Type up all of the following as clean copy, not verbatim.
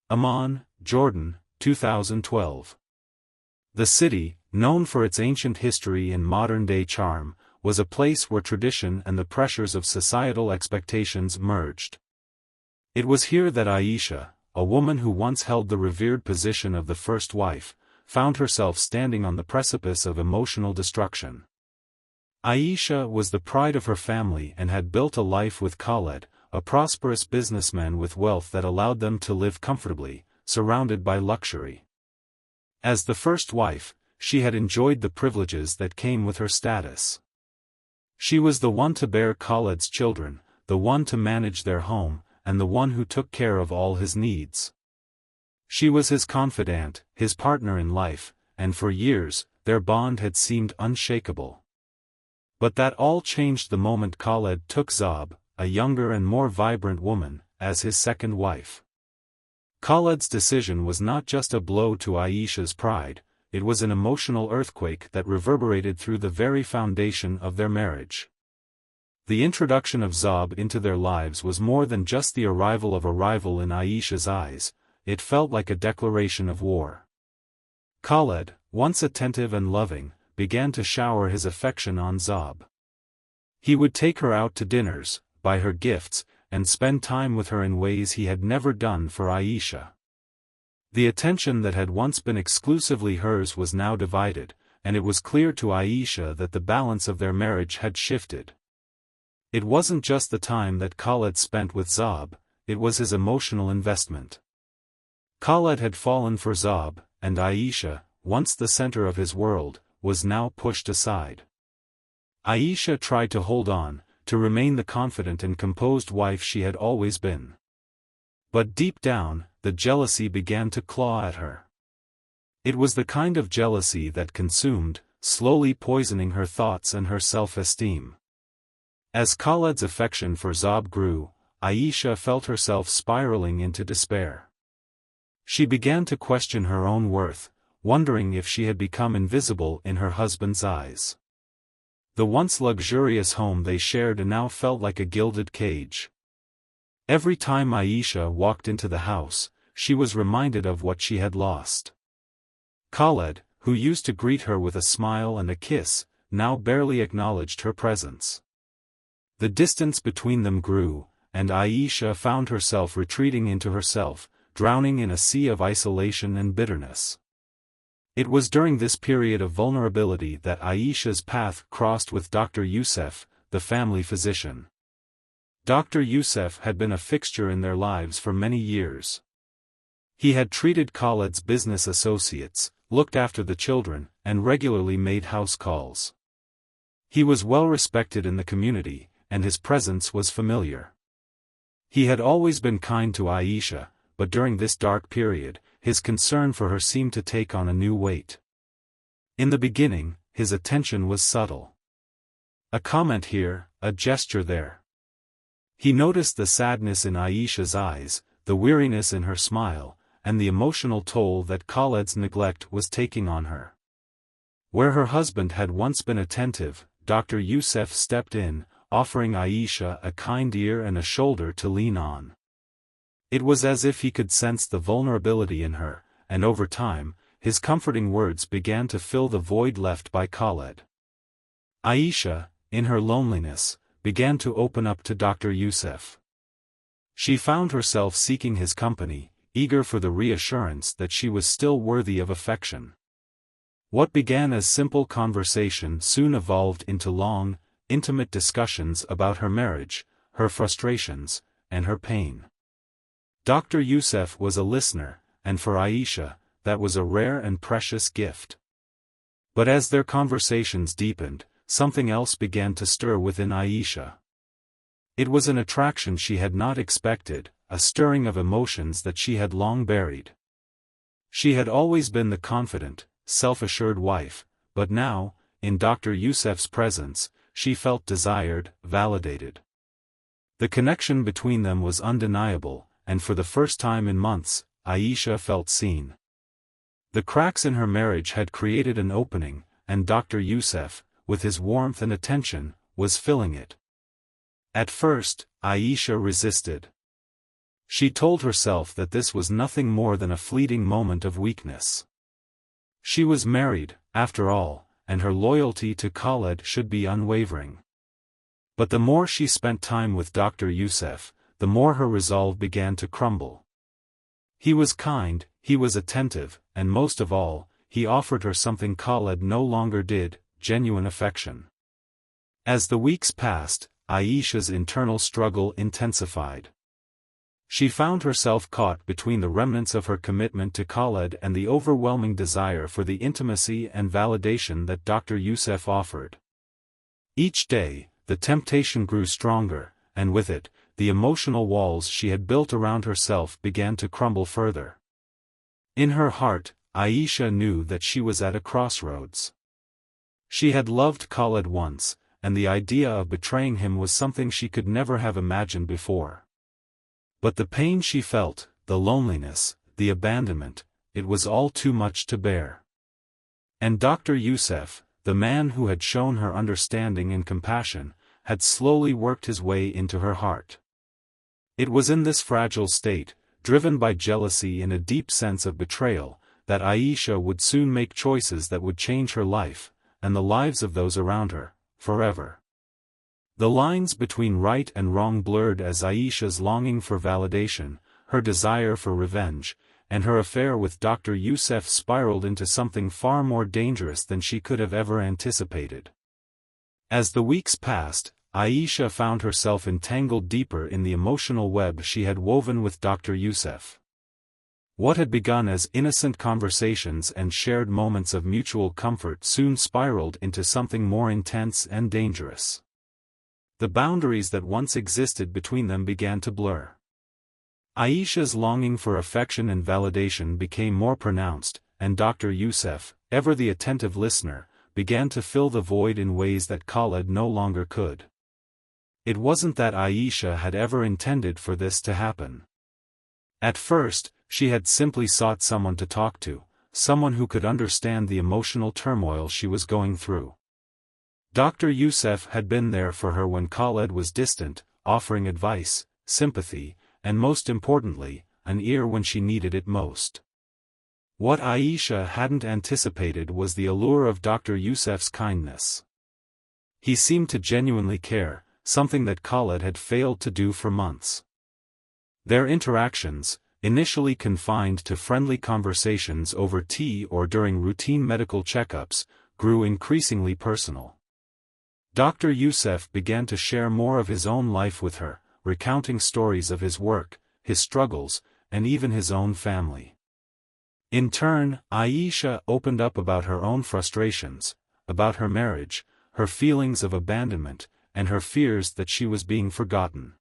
Amman, Jordan, 2012. The city, known for its ancient history and modern-day charm, was a place where tradition and the pressures of societal expectations merged. It was here that Aisha, a woman who once held the revered position of the first wife, found herself standing on the precipice of emotional destruction. Aisha was the pride of her family and had built a life with Khaled, a prosperous businessman with wealth that allowed them to live comfortably, surrounded by luxury. As the first wife, she had enjoyed the privileges that came with her status. She was the one to bear Khaled's children, the one to manage their home, and the one who took care of all his needs. She was his confidante, his partner in life, and for years, their bond had seemed unshakable. But that all changed the moment Khaled took Zob, a younger and more vibrant woman, as his second wife. Khaled's decision was not just a blow to Aisha's pride, it was an emotional earthquake that reverberated through the very foundation of their marriage. The introduction of Zob into their lives was more than just the arrival of a rival in Aisha's eyes, it felt like a declaration of war. Khaled, once attentive and loving, began to shower his affection on Zob. He would take her out to dinners, buy her gifts, and spend time with her in ways he had never done for Aisha. The attention that had once been exclusively hers was now divided, and it was clear to Aisha that the balance of their marriage had shifted. It wasn't just the time that Khaled spent with Zob, it was his emotional investment. Khaled had fallen for Zob, and Aisha, once the center of his world, was now pushed aside. Aisha tried to hold on, to remain the confident and composed wife she had always been. But deep down, the jealousy began to claw at her. It was the kind of jealousy that consumed, slowly poisoning her thoughts and her self-esteem. As Khaled's affection for Zob grew, Aisha felt herself spiraling into despair. She began to question her own worth, wondering if she had become invisible in her husband's eyes. The once luxurious home they shared now felt like a gilded cage. Every time Aisha walked into the house, she was reminded of what she had lost. Khaled, who used to greet her with a smile and a kiss, now barely acknowledged her presence. The distance between them grew, and Aisha found herself retreating into herself, drowning in a sea of isolation and bitterness. It was during this period of vulnerability that Aisha's path crossed with Dr. Youssef, the family physician. Dr. Youssef had been a fixture in their lives for many years. He had treated Khaled's business associates, looked after the children, and regularly made house calls. He was well respected in the community, and his presence was familiar. He had always been kind to Aisha, but during this dark period, his concern for her seemed to take on a new weight. In the beginning, his attention was subtle. A comment here, a gesture there. He noticed the sadness in Aisha's eyes, the weariness in her smile, and the emotional toll that Khaled's neglect was taking on her. Where her husband had once been attentive, Dr. Youssef stepped in, offering Aisha a kind ear and a shoulder to lean on. It was as if he could sense the vulnerability in her, and over time, his comforting words began to fill the void left by Khaled. Aisha, in her loneliness, began to open up to Dr. Youssef. She found herself seeking his company, eager for the reassurance that she was still worthy of affection. What began as simple conversation soon evolved into long, intimate discussions about her marriage, her frustrations, and her pain. Dr. Youssef was a listener, and for Aisha, that was a rare and precious gift. But as their conversations deepened, something else began to stir within Aisha. It was an attraction she had not expected, a stirring of emotions that she had long buried. She had always been the confident, self-assured wife, but now, in Dr. Youssef's presence, she felt desired, validated. The connection between them was undeniable, and for the first time in months, Aisha felt seen. The cracks in her marriage had created an opening, and Dr. Youssef, with his warmth and attention, was filling it. At first, Aisha resisted. She told herself that this was nothing more than a fleeting moment of weakness. She was married, after all, and her loyalty to Khaled should be unwavering. But the more she spent time with Dr. Youssef, the more her resolve began to crumble. He was kind, he was attentive, and most of all, he offered her something Khaled no longer did, genuine affection. As the weeks passed, Aisha's internal struggle intensified. She found herself caught between the remnants of her commitment to Khaled and the overwhelming desire for the intimacy and validation that Dr. Youssef offered. Each day, the temptation grew stronger, and with it, the emotional walls she had built around herself began to crumble further. In her heart, Aisha knew that she was at a crossroads. She had loved Khaled once, and the idea of betraying him was something she could never have imagined before. But the pain she felt, the loneliness, the abandonment, it was all too much to bear. And Dr. Youssef, the man who had shown her understanding and compassion, had slowly worked his way into her heart. It was in this fragile state, driven by jealousy and a deep sense of betrayal, that Aisha would soon make choices that would change her life, and the lives of those around her, forever. The lines between right and wrong blurred as Aisha's longing for validation, her desire for revenge, and her affair with Dr. Youssef spiraled into something far more dangerous than she could have ever anticipated. As the weeks passed, Aisha found herself entangled deeper in the emotional web she had woven with Dr. Youssef. What had begun as innocent conversations and shared moments of mutual comfort soon spiraled into something more intense and dangerous. The boundaries that once existed between them began to blur. Aisha's longing for affection and validation became more pronounced, and Dr. Youssef, ever the attentive listener, began to fill the void in ways that Khaled no longer could. It wasn't that Aisha had ever intended for this to happen. At first, she had simply sought someone to talk to, someone who could understand the emotional turmoil she was going through. Dr. Youssef had been there for her when Khaled was distant, offering advice, sympathy, and most importantly, an ear when she needed it most. What Aisha hadn't anticipated was the allure of Dr. Youssef's kindness. He seemed to genuinely care, something that Khaled had failed to do for months. Their interactions, initially confined to friendly conversations over tea or during routine medical checkups, grew increasingly personal. Dr. Youssef began to share more of his own life with her, recounting stories of his work, his struggles, and even his own family. In turn, Aisha opened up about her own frustrations, about her marriage, her feelings of abandonment, and her fears that she was being forgotten.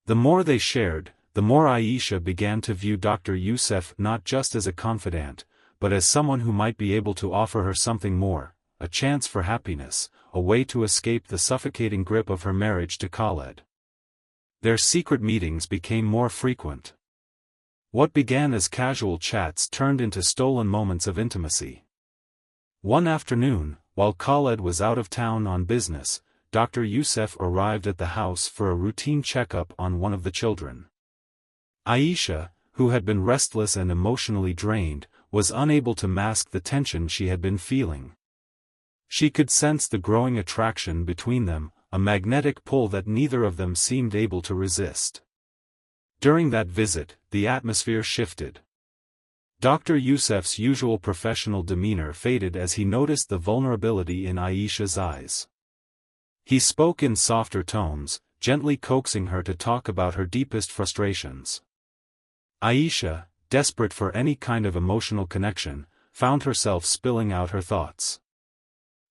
The more they shared, the more Aisha began to view Dr. Youssef not just as a confidant, but as someone who might be able to offer her something more, a chance for happiness, a way to escape the suffocating grip of her marriage to Khaled. Their secret meetings became more frequent. What began as casual chats turned into stolen moments of intimacy. One afternoon, while Khaled was out of town on business, Dr. Youssef arrived at the house for a routine checkup on one of the children. Aisha, who had been restless and emotionally drained, was unable to mask the tension she had been feeling. She could sense the growing attraction between them, a magnetic pull that neither of them seemed able to resist. During that visit, the atmosphere shifted. Dr. Youssef's usual professional demeanor faded as he noticed the vulnerability in Aisha's eyes. He spoke in softer tones, gently coaxing her to talk about her deepest frustrations. Aisha, desperate for any kind of emotional connection, found herself spilling out her thoughts.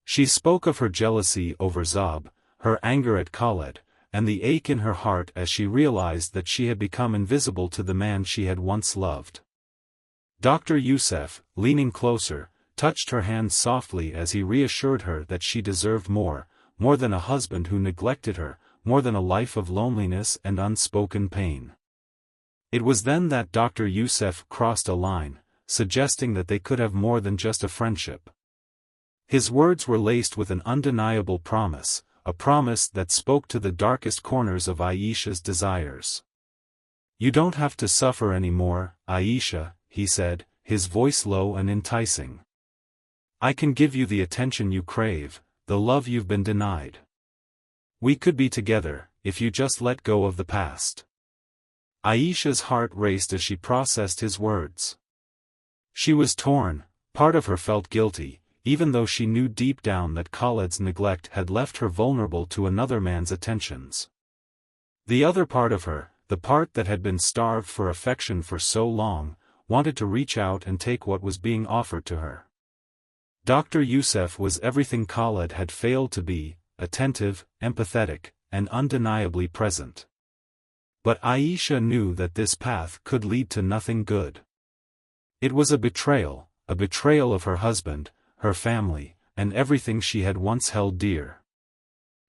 She spoke of her jealousy over Zab, her anger at Khaled, and the ache in her heart as she realized that she had become invisible to the man she had once loved. Dr. Youssef, leaning closer, touched her hand softly as he reassured her that she deserved more than a husband who neglected her, more than a life of loneliness and unspoken pain. It was then that Dr. Youssef crossed a line, suggesting that they could have more than just a friendship. His words were laced with an undeniable promise, a promise that spoke to the darkest corners of Aisha's desires. You don't have to suffer anymore, Aisha, he said, his voice low and enticing. I can give you the attention you crave, the love you've been denied. We could be together, if you just let go of the past. Aisha's heart raced as she processed his words. She was torn. Part of her felt guilty, even though she knew deep down that Khaled's neglect had left her vulnerable to another man's attentions. The other part of her, the part that had been starved for affection for so long, wanted to reach out and take what was being offered to her. Dr. Youssef was everything Khaled had failed to be: attentive, empathetic, and undeniably present. But Aisha knew that this path could lead to nothing good. It was a betrayal of her husband, her family, and everything she had once held dear.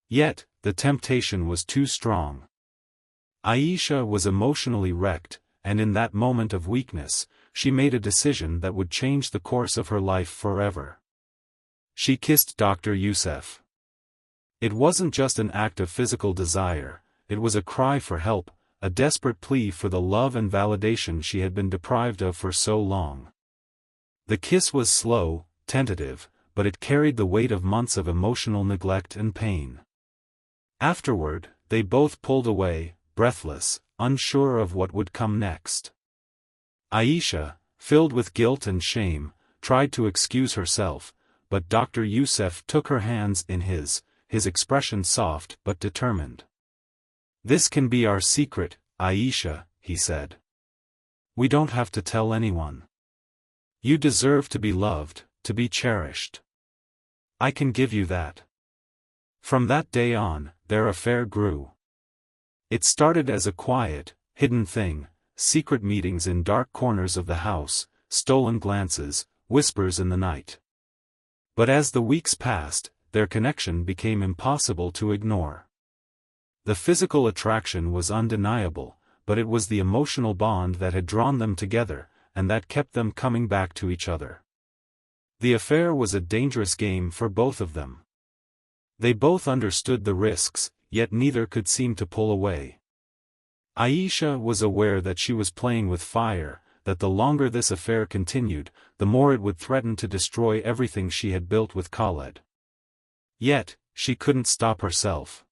Yet, the temptation was too strong. Aisha was emotionally wrecked, and in that moment of weakness, she made a decision that would change the course of her life forever. She kissed Dr. Youssef. It wasn't just an act of physical desire, it was a cry for help, a desperate plea for the love and validation she had been deprived of for so long. The kiss was slow, tentative, but it carried the weight of months of emotional neglect and pain. Afterward, they both pulled away, breathless, unsure of what would come next. Aisha, filled with guilt and shame, tried to excuse herself, but Dr. Youssef took her hands in his expression soft but determined. "This can be our secret, Aisha," he said. "We don't have to tell anyone. You deserve to be loved, to be cherished. I can give you that." From that day on, their affair grew. It started as a quiet, hidden thing: secret meetings in dark corners of the house, stolen glances, whispers in the night. But as the weeks passed, their connection became impossible to ignore. The physical attraction was undeniable, but it was the emotional bond that had drawn them together, and that kept them coming back to each other. The affair was a dangerous game for both of them. They both understood the risks, yet neither could seem to pull away. Aisha was aware that she was playing with fire, that the longer this affair continued, the more it would threaten to destroy everything she had built with Khaled. Yet, she couldn't stop herself.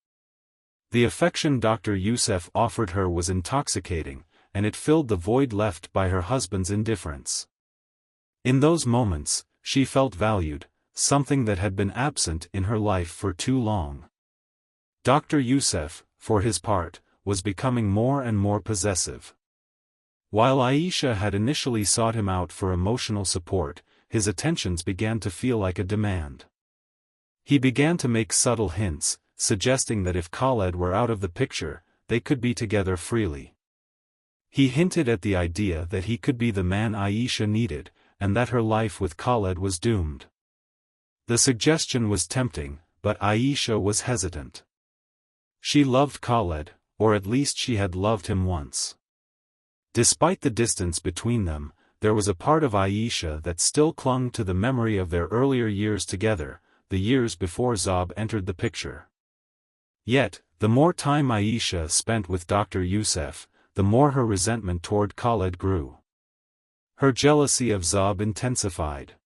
The affection Dr. Youssef offered her was intoxicating, and it filled the void left by her husband's indifference. In those moments, she felt valued, something that had been absent in her life for too long. Dr. Youssef, for his part, was becoming more and more possessive. While Aisha had initially sought him out for emotional support, his attentions began to feel like a demand. He began to make subtle hints, suggesting that if Khaled were out of the picture, they could be together freely. He hinted at the idea that he could be the man Aisha needed, and that her life with Khaled was doomed. The suggestion was tempting, but Aisha was hesitant. She loved Khaled, or at least she had loved him once. Despite the distance between them, there was a part of Aisha that still clung to the memory of their earlier years together, the years before Zob entered the picture. Yet, the more time Aisha spent with Dr. Youssef, the more her resentment toward Khaled grew. Her jealousy of Zob intensified.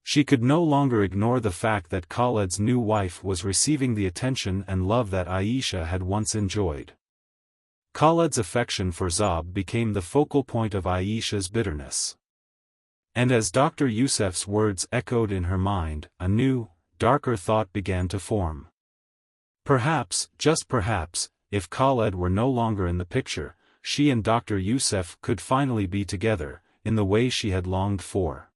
She could no longer ignore the fact that Khaled's new wife was receiving the attention and love that Aisha had once enjoyed. Khaled's affection for Zob became the focal point of Aisha's bitterness. And as Dr. Youssef's words echoed in her mind, a new, darker thought began to form. Perhaps, just perhaps, if Khaled were no longer in the picture, she and Dr. Youssef could finally be together, in the way she had longed for.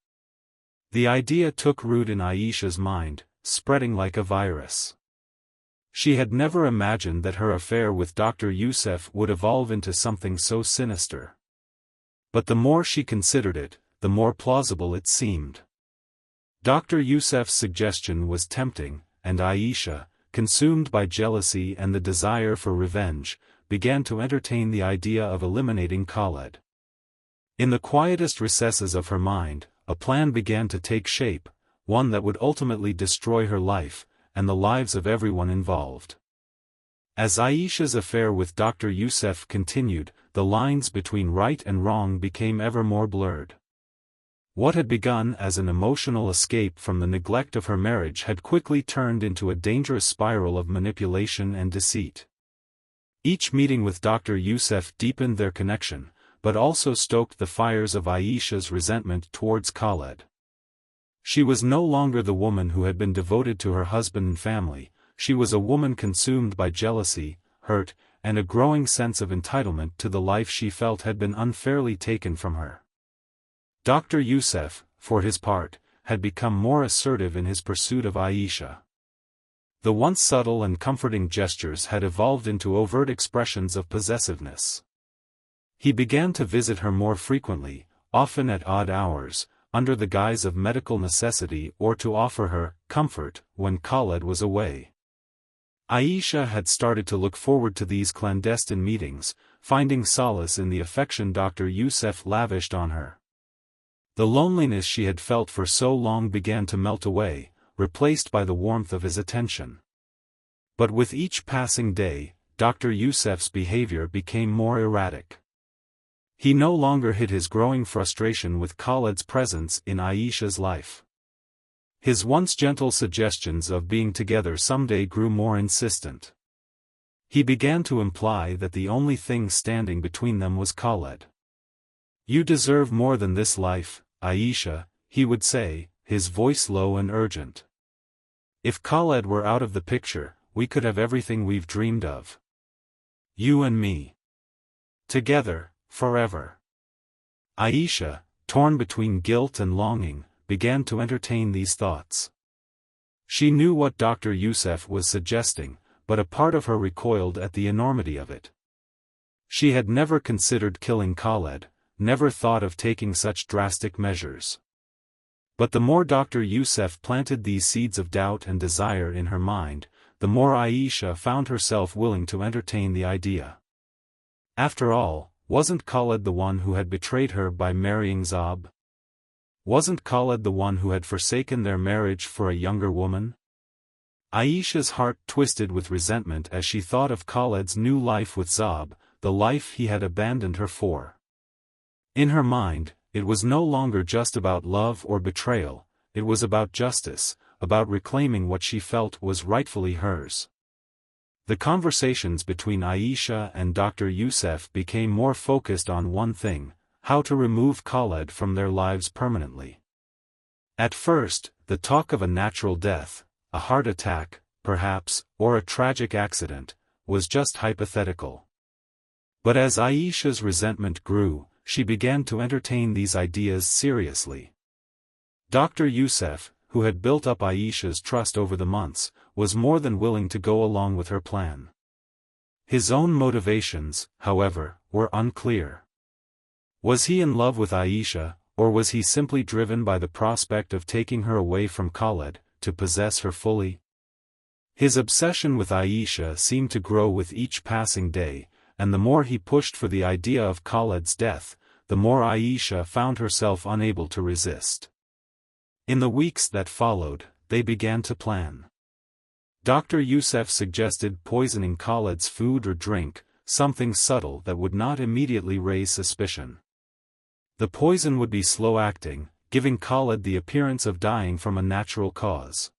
The idea took root in Aisha's mind, spreading like a virus. She had never imagined that her affair with Dr. Youssef would evolve into something so sinister. But the more she considered it, the more plausible it seemed. Dr. Youssef's suggestion was tempting, and Aisha, consumed by jealousy and the desire for revenge, began to entertain the idea of eliminating Khaled. In the quietest recesses of her mind, a plan began to take shape, one that would ultimately destroy her life, and the lives of everyone involved. As Aisha's affair with Dr. Youssef continued, the lines between right and wrong became ever more blurred. What had begun as an emotional escape from the neglect of her marriage had quickly turned into a dangerous spiral of manipulation and deceit. Each meeting with Dr. Youssef deepened their connection, but also stoked the fires of Aisha's resentment towards Khaled. She was no longer the woman who had been devoted to her husband and family. She was a woman consumed by jealousy, hurt, and a growing sense of entitlement to the life she felt had been unfairly taken from her. Dr. Youssef, for his part, had become more assertive in his pursuit of Aisha. The once subtle and comforting gestures had evolved into overt expressions of possessiveness. He began to visit her more frequently, often at odd hours, under the guise of medical necessity, or to offer her comfort when Khaled was away. Aisha had started to look forward to these clandestine meetings, finding solace in the affection Dr. Youssef lavished on her. The loneliness she had felt for so long began to melt away, replaced by the warmth of his attention. But with each passing day, Dr. Youssef's behavior became more erratic. He no longer hid his growing frustration with Khaled's presence in Aisha's life. His once gentle suggestions of being together someday grew more insistent. He began to imply that the only thing standing between them was Khaled. "You deserve more than this life, Aisha," he would say, his voice low and urgent. "If Khaled were out of the picture, we could have everything we've dreamed of. You and me. Together, forever." Aisha, torn between guilt and longing, began to entertain these thoughts. She knew what Dr. Youssef was suggesting, but a part of her recoiled at the enormity of it. She had never considered killing Khaled, never thought of taking such drastic measures. But the more Dr. Youssef planted these seeds of doubt and desire in her mind, the more Aisha found herself willing to entertain the idea. After all, wasn't Khaled the one who had betrayed her by marrying Zob? Wasn't Khaled the one who had forsaken their marriage for a younger woman? Aisha's heart twisted with resentment as she thought of Khaled's new life with Zob, the life he had abandoned her for. In her mind, it was no longer just about love or betrayal, it was about justice, about reclaiming what she felt was rightfully hers. The conversations between Aisha and Dr. Youssef became more focused on one thing: how to remove Khaled from their lives permanently. At first, the talk of a natural death, a heart attack, perhaps, or a tragic accident, was just hypothetical. But as Aisha's resentment grew, she began to entertain these ideas seriously. Dr. Youssef, who had built up Aisha's trust over the months, was more than willing to go along with her plan. His own motivations, however, were unclear. Was he in love with Aisha, or was he simply driven by the prospect of taking her away from Khaled, to possess her fully? His obsession with Aisha seemed to grow with each passing day, and the more he pushed for the idea of Khaled's death, the more Aisha found herself unable to resist. In the weeks that followed, they began to plan. Dr. Youssef suggested poisoning Khaled's food or drink, something subtle that would not immediately raise suspicion. The poison would be slow-acting, giving Khaled the appearance of dying from a natural cause.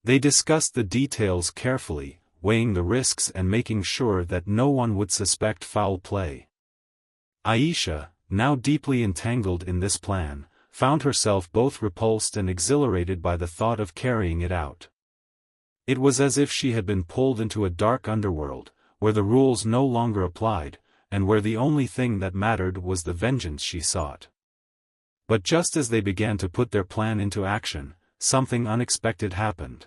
They discussed the details carefully, weighing the risks and making sure that no one would suspect foul play. Aisha, now deeply entangled in this plan, found herself both repulsed and exhilarated by the thought of carrying it out. It was as if she had been pulled into a dark underworld, where the rules no longer applied, and where the only thing that mattered was the vengeance she sought. But just as they began to put their plan into action, something unexpected happened.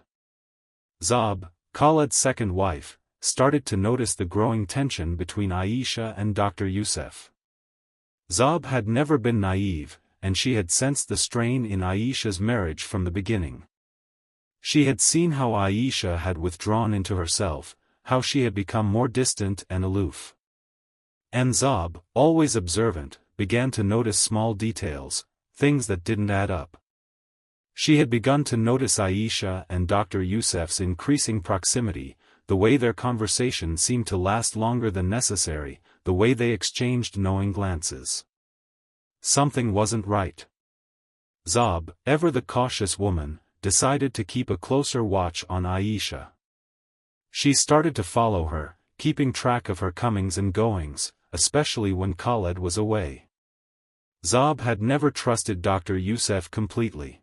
Zob, Khaled's second wife, started to notice the growing tension between Aisha and Dr. Youssef. Zob had never been naive, and she had sensed the strain in Aisha's marriage from the beginning. She had seen how Aisha had withdrawn into herself, how she had become more distant and aloof. And Zob, always observant, began to notice small details, things that didn't add up. She had begun to notice Aisha and Dr. Youssef's increasing proximity, the way their conversation seemed to last longer than necessary, the way they exchanged knowing glances. Something wasn't right. Zob, ever the cautious woman, decided to keep a closer watch on Aisha. She started to follow her, keeping track of her comings and goings, especially when Khaled was away. Zob had never trusted Dr. Youssef completely.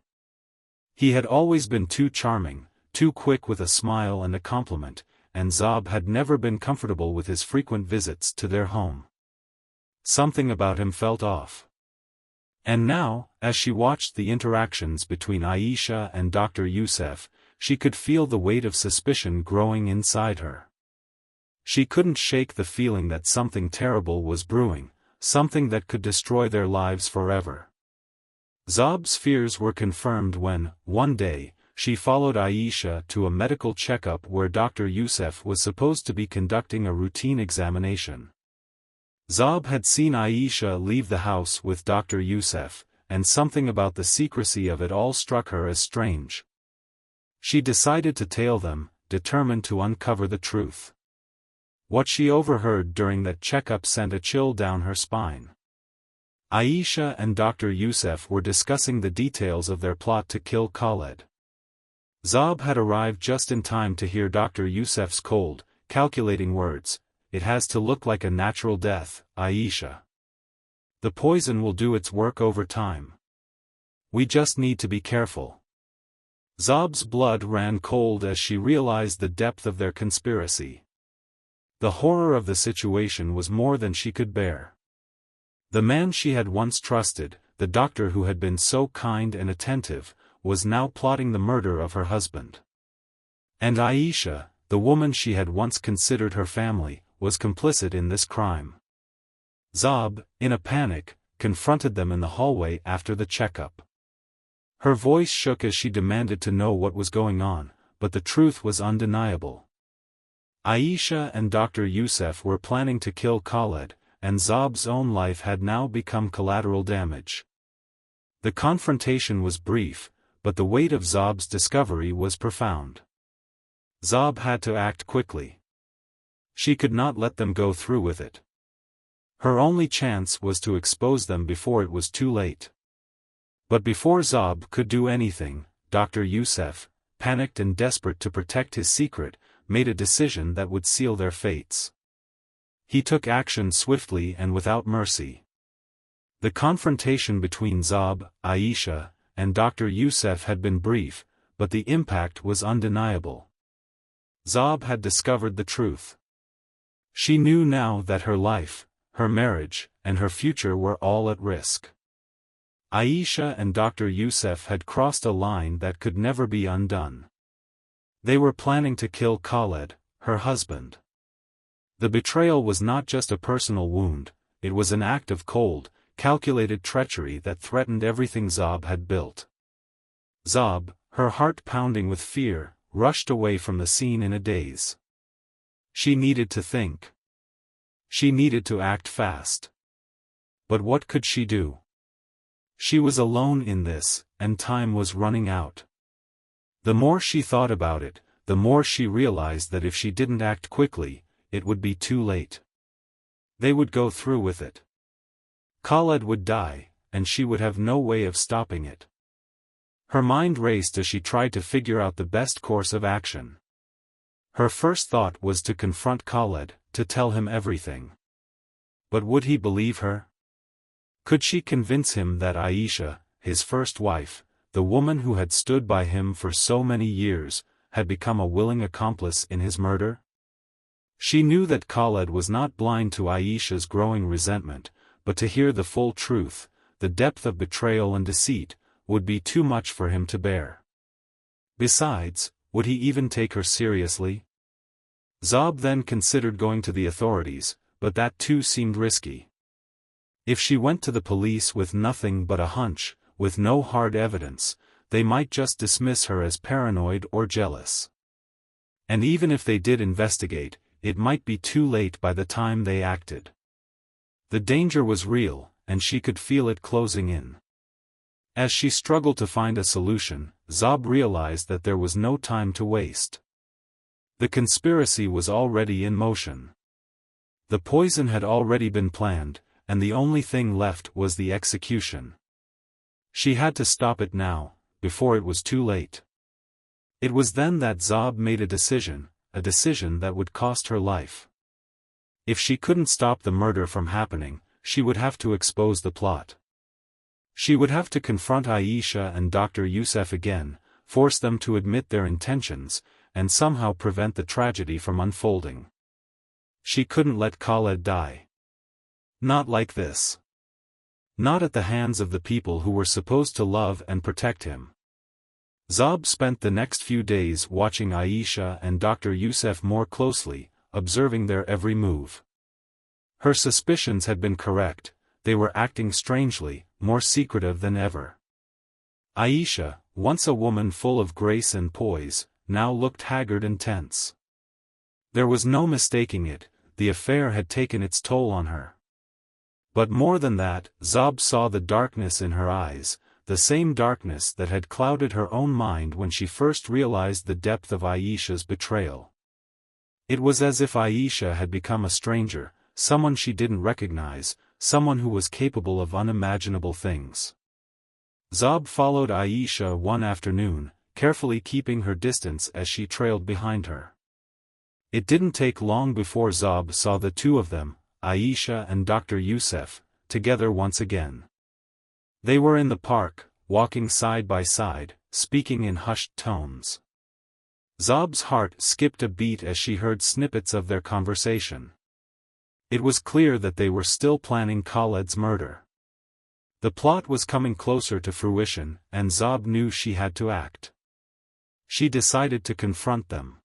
He had always been too charming, too quick with a smile and a compliment, and Zob had never been comfortable with his frequent visits to their home. Something about him felt off. And now, as she watched the interactions between Aisha and Dr. Youssef, she could feel the weight of suspicion growing inside her. She couldn't shake the feeling that something terrible was brewing, something that could destroy their lives forever. Zob's fears were confirmed when, one day, she followed Aisha to a medical checkup where Dr. Youssef was supposed to be conducting a routine examination. Zob had seen Aisha leave the house with Dr. Youssef, and something about the secrecy of it all struck her as strange. She decided to tail them, determined to uncover the truth. What she overheard during that checkup sent a chill down her spine. Aisha and Dr. Youssef were discussing the details of their plot to kill Khaled. Zob had arrived just in time to hear Dr. Youssef's cold, calculating words. "It has to look like a natural death, Aisha. The poison will do its work over time. We just need to be careful." Zob's blood ran cold as she realized the depth of their conspiracy. The horror of the situation was more than she could bear. The man she had once trusted, the doctor who had been so kind and attentive, was now plotting the murder of her husband. And Aisha, the woman she had once considered her family, was complicit in this crime. Zob, in a panic, confronted them in the hallway after the checkup. Her voice shook as she demanded to know what was going on, but the truth was undeniable. Aisha and Dr. Youssef were planning to kill Khaled, and Zob's own life had now become collateral damage. The confrontation was brief, but the weight of Zob's discovery was profound. Zob had to act quickly. She could not let them go through with it. Her only chance was to expose them before it was too late. But before Zob could do anything, Dr. Youssef, panicked and desperate to protect his secret, made a decision that would seal their fates. He took action swiftly and without mercy. The confrontation between Zob, Aisha, and Dr. Youssef had been brief, but the impact was undeniable. Zob had discovered the truth. She knew now that her life, her marriage, and her future were all at risk. Aisha and Dr. Youssef had crossed a line that could never be undone. They were planning to kill Khaled, her husband. The betrayal was not just a personal wound, it was an act of cold, calculated treachery that threatened everything Zob had built. Zob, her heart pounding with fear, rushed away from the scene in a daze. She needed to think. She needed to act fast. But what could she do? She was alone in this, and time was running out. The more she thought about it, the more she realized that if she didn't act quickly, it would be too late. They would go through with it. Khaled would die, and she would have no way of stopping it. Her mind raced as she tried to figure out the best course of action. Her first thought was to confront Khaled, to tell him everything. But would he believe her? Could she convince him that Aisha, his first wife, the woman who had stood by him for so many years, had become a willing accomplice in his murder? She knew that Khaled was not blind to Aisha's growing resentment, but to hear the full truth, the depth of betrayal and deceit, would be too much for him to bear. Besides, would he even take her seriously? Zob then considered going to the authorities, but that too seemed risky. If she went to the police with nothing but a hunch, with no hard evidence, they might just dismiss her as paranoid or jealous. And even if they did investigate, it might be too late by the time they acted. The danger was real, and she could feel it closing in. As she struggled to find a solution, Zob realized that there was no time to waste. The conspiracy was already in motion. The poison had already been planned, and the only thing left was the execution. She had to stop it now, before it was too late. It was then that Zob made a decision that would cost her life. If she couldn't stop the murder from happening, she would have to expose the plot. She would have to confront Aisha and Dr. Youssef again, force them to admit their intentions, and somehow prevent the tragedy from unfolding. She couldn't let Khaled die. Not like this. Not at the hands of the people who were supposed to love and protect him. Zob spent the next few days watching Aisha and Dr. Youssef more closely, observing their every move. Her suspicions had been correct, they were acting strangely, more secretive than ever. Aisha, once a woman full of grace and poise, now looked haggard and tense. There was no mistaking it, the affair had taken its toll on her. But more than that, Zob saw the darkness in her eyes, the same darkness that had clouded her own mind when she first realized the depth of Aisha's betrayal. It was as if Aisha had become a stranger, someone she didn't recognize, someone who was capable of unimaginable things. Zob followed Aisha one afternoon, carefully keeping her distance as she trailed behind her. It didn't take long before Zob saw the two of them, Aisha and Dr. Youssef, together once again. They were in the park, walking side by side, speaking in hushed tones. Zob's heart skipped a beat as she heard snippets of their conversation. It was clear that they were still planning Khaled's murder. The plot was coming closer to fruition, and Zob knew she had to act. She decided to confront them.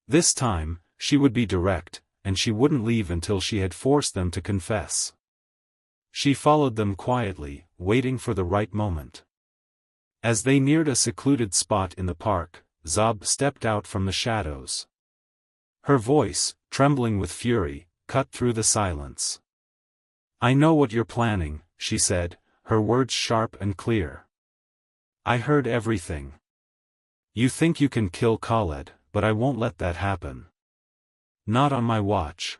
This time, she would be direct, and she wouldn't leave until she had forced them to confess. She followed them quietly, waiting for the right moment. As they neared a secluded spot in the park, Zob stepped out from the shadows. Her voice, trembling with fury, cut through the silence. "I know what you're planning," she said, her words sharp and clear. "I heard everything. You think you can kill Khaled, but I won't let that happen. Not on my watch."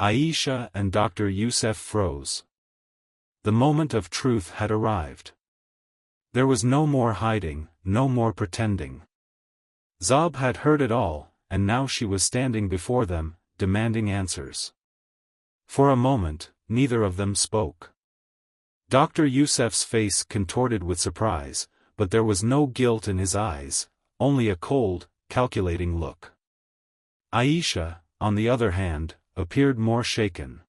Aisha and Dr. Youssef froze. The moment of truth had arrived. There was no more hiding, no more pretending. Zob had heard it all, and now she was standing before them, demanding answers. For a moment, neither of them spoke. Dr. Youssef's face contorted with surprise, but there was no guilt in his eyes, only a cold, calculating look. Aisha, on the other hand, appeared more shaken.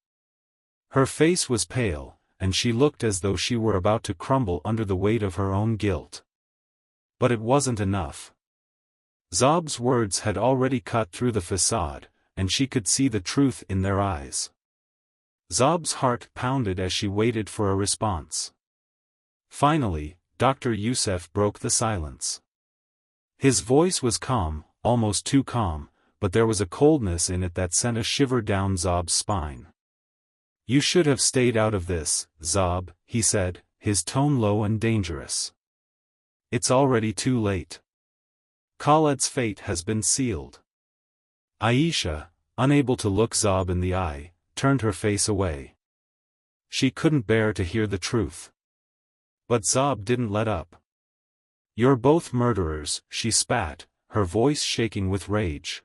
Her face was pale, and she looked as though she were about to crumble under the weight of her own guilt. But it wasn't enough. Zob's words had already cut through the facade, and she could see the truth in their eyes. Zob's heart pounded as she waited for a response. Finally, Dr. Youssef broke the silence. His voice was calm, almost too calm, but there was a coldness in it that sent a shiver down Zob's spine. "You should have stayed out of this, Zob," he said, his tone low and dangerous. "It's already too late. Khaled's fate has been sealed." Aisha, unable to look Zob in the eye, turned her face away. She couldn't bear to hear the truth. But Zob didn't let up. "You're both murderers," she spat, her voice shaking with rage.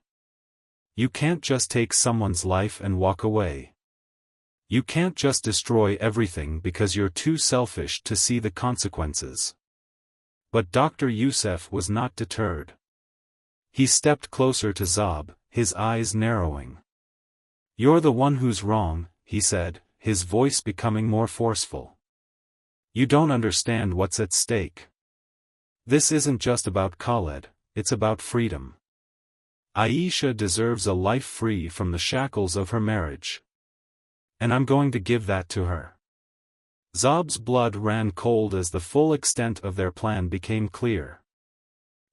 "You can't just take someone's life and walk away. You can't just destroy everything because you're too selfish to see the consequences." But Dr. Youssef was not deterred. He stepped closer to Zob, his eyes narrowing. "You're the one who's wrong," he said, his voice becoming more forceful. "You don't understand what's at stake. This isn't just about Khaled, it's about freedom. Aisha deserves a life free from the shackles of her marriage. And I'm going to give that to her." Zob's blood ran cold as the full extent of their plan became clear.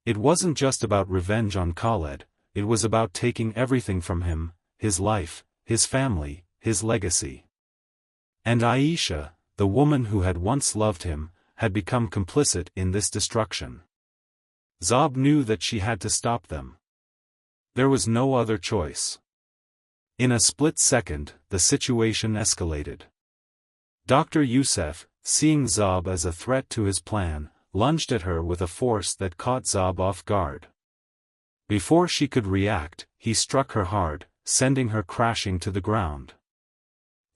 It wasn't just about revenge on Khaled, it was about taking everything from him, his life, his family, his legacy. And Aisha, the woman who had once loved him, had become complicit in this destruction. Zob knew that she had to stop them. There was no other choice. In a split second, the situation escalated. Dr. Youssef, seeing Zob as a threat to his plan, lunged at her with a force that caught Zob off guard. Before she could react, he struck her hard, sending her crashing to the ground.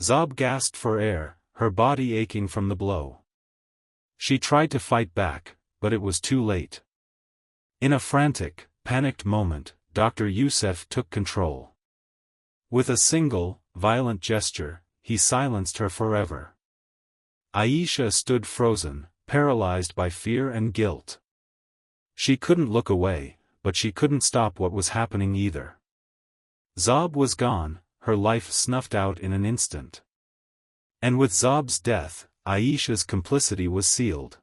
Zob gasped for air, her body aching from the blow. She tried to fight back, but it was too late. In a frantic, panicked moment, Dr. Youssef took control. With a single, violent gesture, he silenced her forever. Aisha stood frozen, paralyzed by fear and guilt. She couldn't look away, but she couldn't stop what was happening either. Zob was gone, her life snuffed out in an instant. And with Zob's death, Aisha's complicity was sealed.